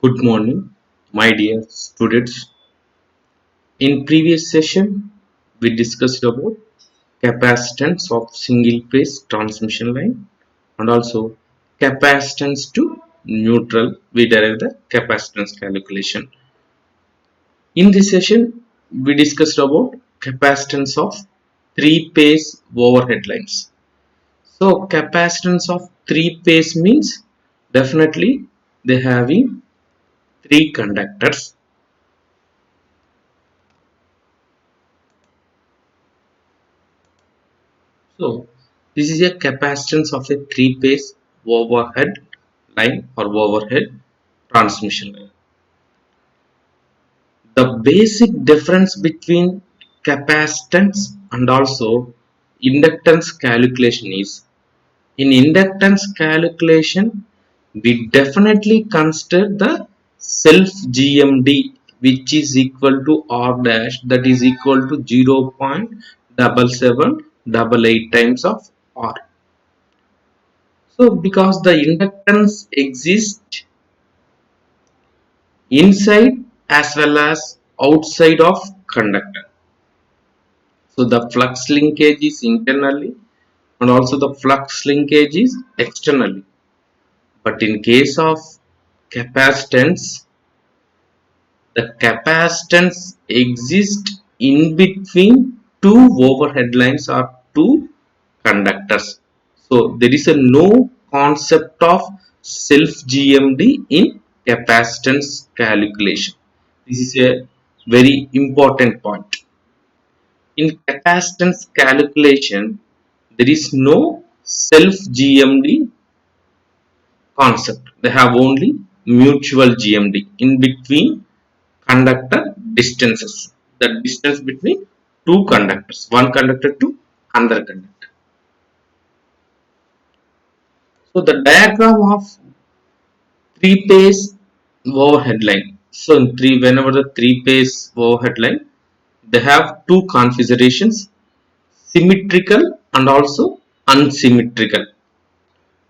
Good morning, my dear students. In previous session, we discussed about capacitance of single phase transmission line and also capacitance to neutral. We derived the capacitance calculation. In this session, we discussed about capacitance of three phase overhead lines. So capacitance of three phase means definitely they having three conductors. So this is a capacitance of a three-phase overhead line or overhead transmission line. The basic difference between capacitance and also inductance calculation is in inductance calculation we definitely consider the self GMD which is equal to R dash, that is equal to 0.7788 times of R. So because the inductance exists inside as well as outside of conductor. So the flux linkage is internally and also the flux linkage is externally. But in case of capacitance, the capacitance exists in between two overhead lines or two conductors. So there is a no concept of self GMD in capacitance calculation. This is a very important point. In capacitance calculation, there is no self GMD concept. They have only mutual GMD in between conductor distances. The distance between two conductors, one conductor to another conductor. So the diagram of three-phase overhead line. So in whenever the three-phase overhead line, they have two configurations: symmetrical and also unsymmetrical.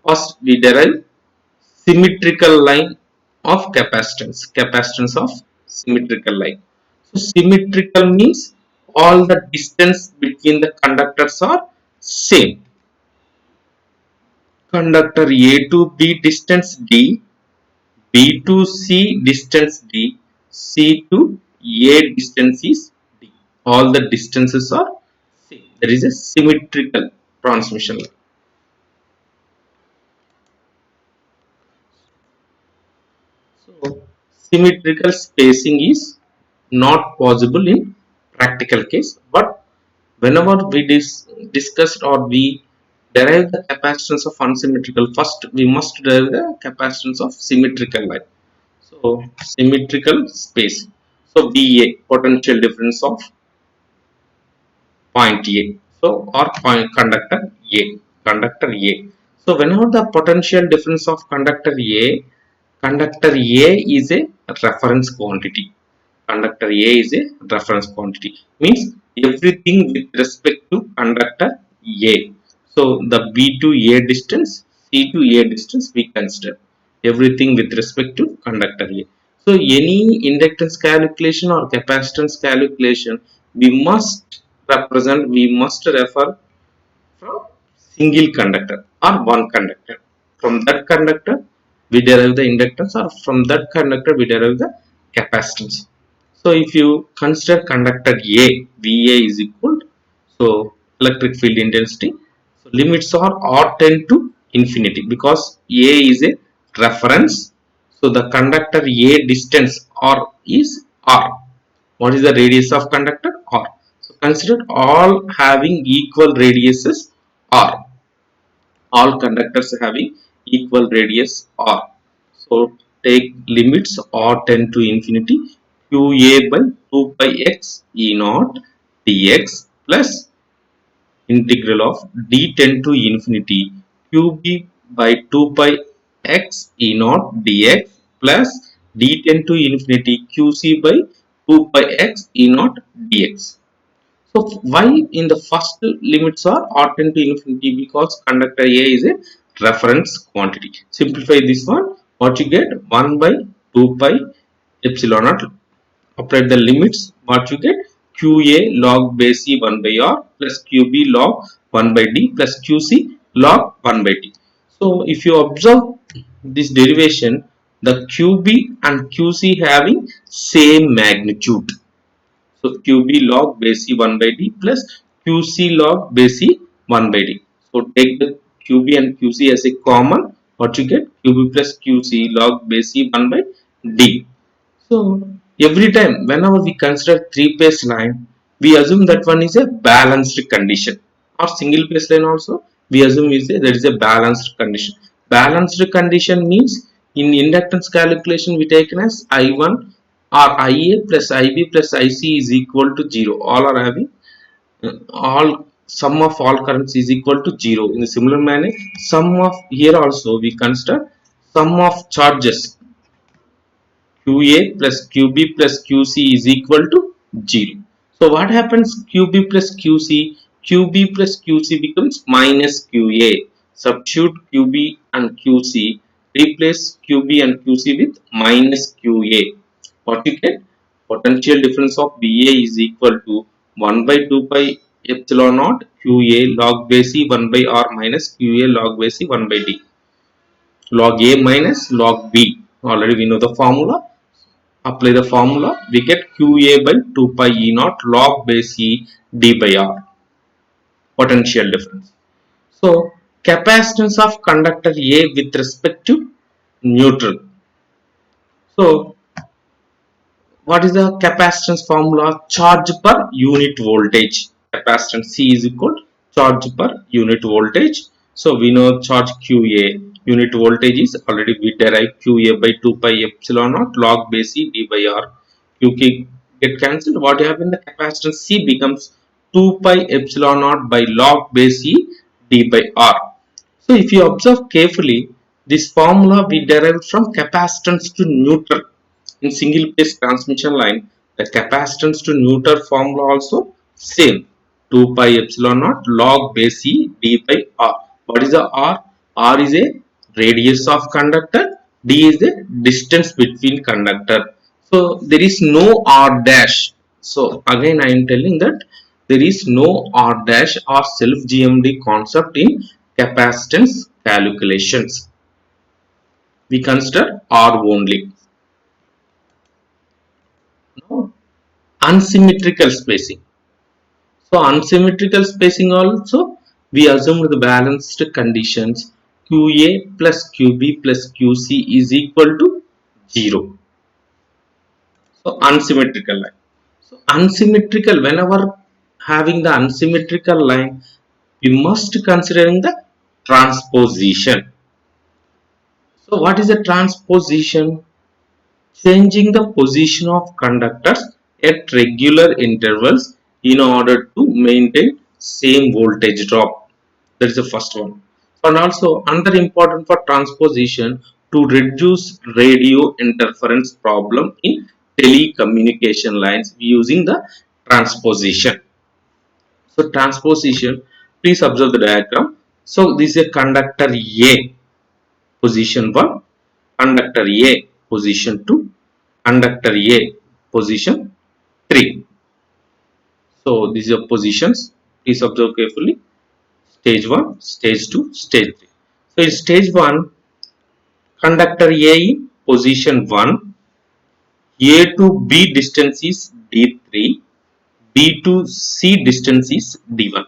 First, we derive symmetrical line of capacitance of symmetrical line. So symmetrical means all the distance between the conductors are same. Conductor A to B distance D, B to C distance D, C to A distance is D. All the distances are same. There is a symmetrical transmission line. So symmetrical spacing is not possible in practical case, but whenever we discussed or we derive the capacitance of unsymmetrical, first we must derive the capacitance of symmetrical line. So symmetrical space. So VA, potential difference of point A. So or point conductor A, conductor A. So whenever the potential difference of conductor A is a reference quantity. Conductor A is a reference quantity. Means everything with respect to conductor A. So the B to A distance, C to A distance we consider everything with respect to conductor A. So any inductance calculation or capacitance calculation we must refer from single conductor or one conductor. From that conductor we derive the inductance, or from that conductor we derive the capacitance. So if you consider conductor A, VA is equal, so electric field intensity. So limits are R tend to infinity because A is a reference. So the conductor A distance R is R. What is the radius of conductor? R. So consider all having equal radiuses R. All conductors having equal radius R. So take limits R tend to infinity qa by 2 pi x e naught dx plus integral of d tend to infinity qb by 2 pi x e naught dx plus d tend to infinity qc by 2 pi x e naught dx. So why in the first limits are R tend to infinity? Because conductor A is a reference quantity. Simplify this one. What you get? 1 by 2 pi epsilon naught. Operate the limits, what you get, qa log base e 1 by r plus qb log 1 by d plus qc log 1 by d. So if you observe this derivation, the qb and qc having same magnitude. So qb log base e 1 by d plus qc log base e 1 by d. So take the qb and qc as a common, what you get, qb plus qc log base e 1 by d. So every time whenever we consider three phase line, we assume that one is a balanced condition, or single phase line also we assume there is a balanced condition. Balanced condition means in inductance calculation we taken as I1 or IA plus IB plus IC is equal to 0. All are having all sum of all currents is equal to 0. In a similar manner, sum of here also we consider sum of charges QA plus QB plus QC is equal to 0. So what happens, QB plus QC, QB plus QC becomes minus QA. Substitute QB and QC, replace QB and QC with minus QA. What you get? Potential difference of BA is equal to 1 by 2 pi epsilon naught QA log base E 1 by R minus QA log base E 1 by D. Log A minus log B. Already we know the formula. Apply the formula, we get QA by 2 pi E naught log base E D by R, potential difference. So capacitance of conductor A with respect to neutral. So what is the capacitance formula? Charge per unit voltage. Capacitance C is equal to charge per unit voltage. So we know charge QA, unit voltage is already we derive QA by 2 pi epsilon naught log base E D by R. QK get cancelled. What happens? The capacitance C becomes 2 pi epsilon naught by log base E D by R. So if you observe carefully, this formula we derived from capacitance to neutral. In single phase transmission line, the capacitance to neutral formula also same, 2 pi epsilon naught log base E D by R. What is the R? R is a radius of conductor, D is the distance between conductor. So there is no R dash. So again I am telling that there is no R dash or self GMD concept in capacitance calculations. We consider R only. Now, unsymmetrical spacing. So unsymmetrical spacing also we assume the balanced conditions QA plus QB plus QC is equal to 0. So unsymmetrical line. So unsymmetrical, whenever having the unsymmetrical line, we must considering the transposition. So what is a transposition? Changing the position of conductors at regular intervals in order to maintain same voltage drop. That is the first one. And also another important for transposition, to reduce radio interference problem in telecommunication lines using the transposition. So transposition, please observe the diagram. So this is a conductor A, position 1, conductor A, position 2, conductor A, position 3. So these are positions. Please observe carefully. Stage 1, stage 2, stage 3. So in stage 1, conductor A in position 1, A to B distance is D3, B to C distance is D1.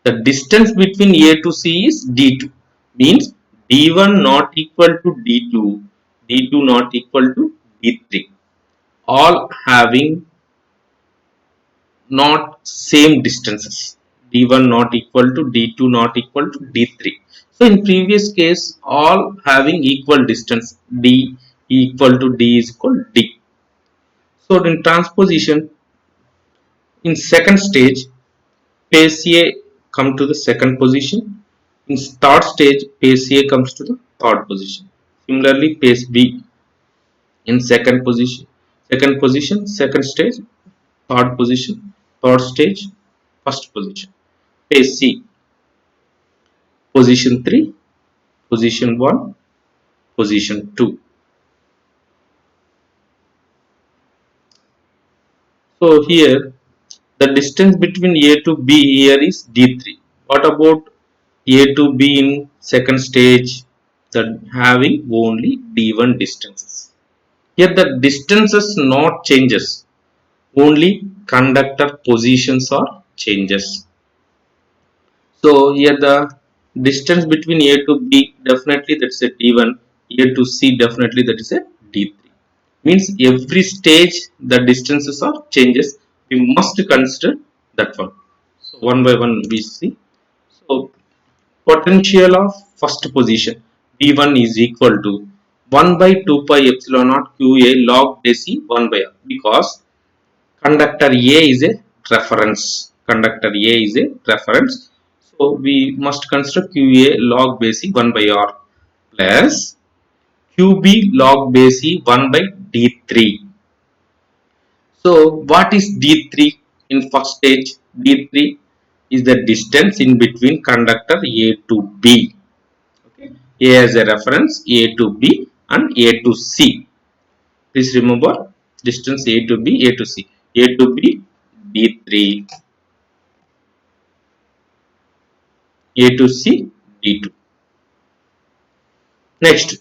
The distance between A to C is D2, means D1 not equal to D2, D2 not equal to D3, all having not same distances, d1 not equal to d2 not equal to d3. So in previous case all having equal distance, d equal to d is equal to d. So in transposition, in second stage, phase A come to the second position, in third stage phase A comes to the third position. Similarly phase B in second position, second stage, third position, third stage, first position. Phase C, position 3, position 1, position 2. So here the distance between A to B here is D3. What about A to B in second stage, that having only D1 distances? Here the distances not changes, only conductor positions are changes. So here the distance between A to B definitely that is a D1, A to C definitely that is a D3. Means every stage the distances are changes. We must consider that one. So one by one we see. So potential of first position D1 is equal to 1 by 2 pi epsilon naught QA log dc 1 by R, because conductor A is a reference. Conductor A is a reference. So we must consider QA log base 1 by R plus QB log base 1 by D3. So what is D3 in first stage? D3 is the distance in between conductor A to B. Okay. A as a reference, A to B and A to C. Please remember distance A to B, A to C. A to B, D3. A to C, D2. Next,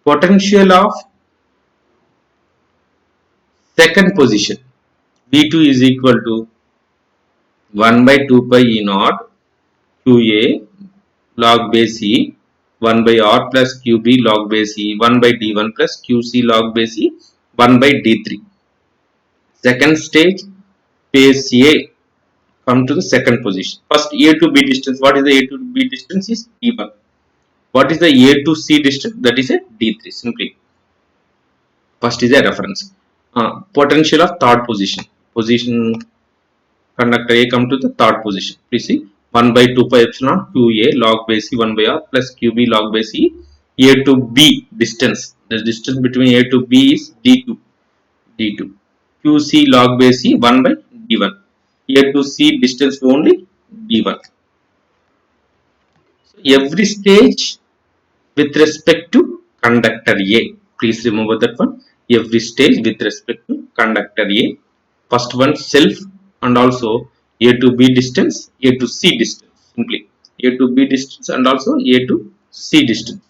potential of second position. V2 is equal to 1 by 2 pi E naught QA log base E 1 by R plus QB log base E 1 by D1 plus QC log base E 1 by D3. Second stage, phase A come to the second position. First A to B distance. What is the A to B distance? Is D1. What is the A to C distance? That is a D3. Simply. First is a reference. Potential of third position. Position conductor A come to the third position. Please see 1 by 2 pi epsilon QA log base C 1 by R plus QB log base C. A to B distance. The distance between A to B is D2. D2. QC log base C 1 by D1. A to C distance only D1. So every stage with respect to conductor A. Please remember that one. Every stage with respect to conductor A. First one self and also A to B distance, A to C distance. Simply A to B distance and also A to C distance.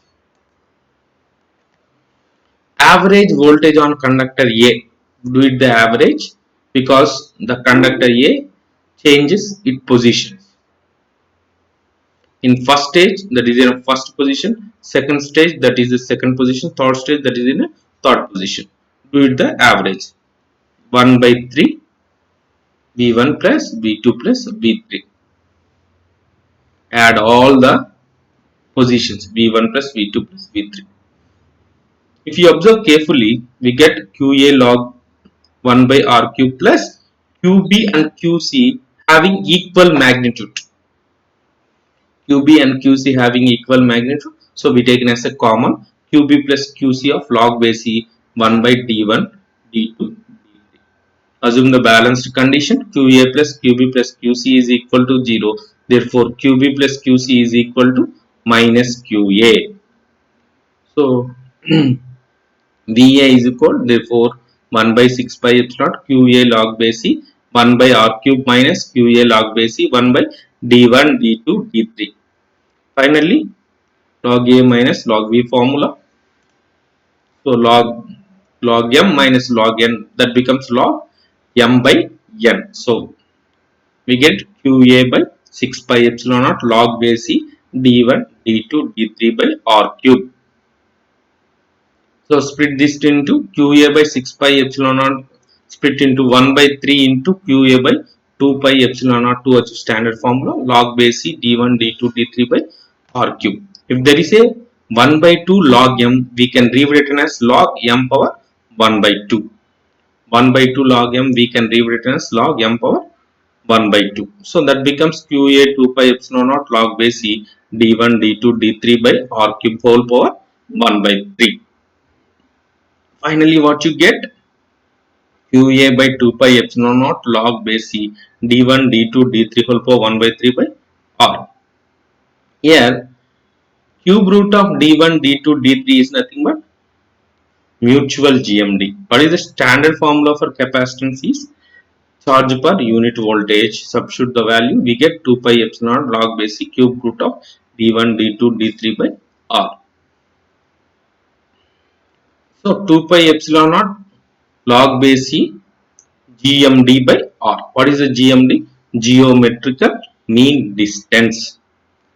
Average voltage on conductor A. Do it the average because the conductor A changes its position. In first stage that is in a first position, second stage that is the second position, third stage that is in a third position. Do it the average 1 by 3 v1 plus v2 plus v3. Add all the positions v1 plus v2 plus v3. If you observe carefully, we get qa log 1 by r cube plus qb and qc having equal magnitude. QB and QC having equal magnitude. So we taken as a common QB plus QC of log base E 1 by D1 D2 D3. Assume the balanced condition QA plus QB plus QC is equal to 0. Therefore QB plus QC is equal to minus QA. So VA is equal, therefore 1 by 6 pi epsilon QA log base E 1 by R cube minus QA log base E 1 by D1 D2 D3. Finally, log A minus log V formula. So log M minus log N, that becomes log M by N. So we get QA by 6 pi epsilon naught log base C D1 D2 D3 by R cube. So split this into QA by 6 pi epsilon naught split into 1 by 3 into QA by 2 pi epsilon naught to achieve standard formula log base C D1 D2 D3 by R cube. If there is a 1 by 2 log m, we can rewritten as log m power 1 by 2. 1 by 2 log m, we can rewritten as log m power 1 by 2. So that becomes QA 2 pi epsilon naught log base C D1 D2 D3 by R cube whole power 1 by 3. Finally, what you get? QA by 2 pi epsilon naught log base C D1 D2 D3 whole power 1 by 3 by R. Here cube root of d1 d2 d3 is nothing but mutual GMD. What is the standard formula for capacitance is charge per unit voltage. Substitute the value, we get 2 pi epsilon log base C cube root of d1, d2, d3 by R. So 2 pi epsilon naught log base C GMD by R. What is the GMD? Geometrical mean distance.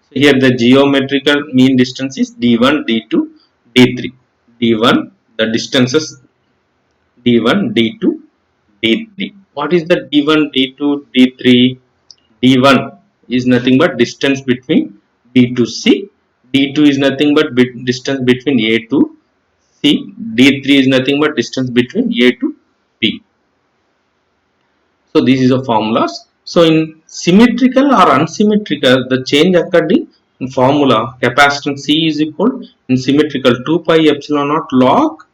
So here the geometrical mean distance is d1, d2, d3. d1, the distances d1, d2, d3. What is the d1, d2, d3? d1 is nothing but distance between B to C. d2 is nothing but distance between A to C. d3 is nothing but distance between A to B. So this is a formulas. So in symmetrical or unsymmetrical, the change occurred in formula. Capacitance C is equal in symmetrical 2 pi epsilon naught log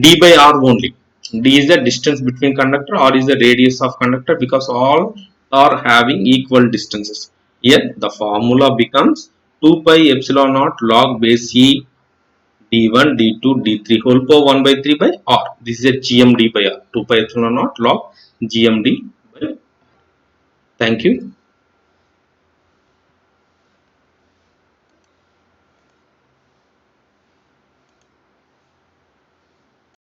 d by r only. D is the distance between conductor, r is the radius of conductor, because all are having equal distances. Here the formula becomes 2 pi epsilon naught log base C d1, d2, d3 whole power 1 by 3 by r. This is a GMD by r. 2 pi epsilon naught log GMD by r. Thank you.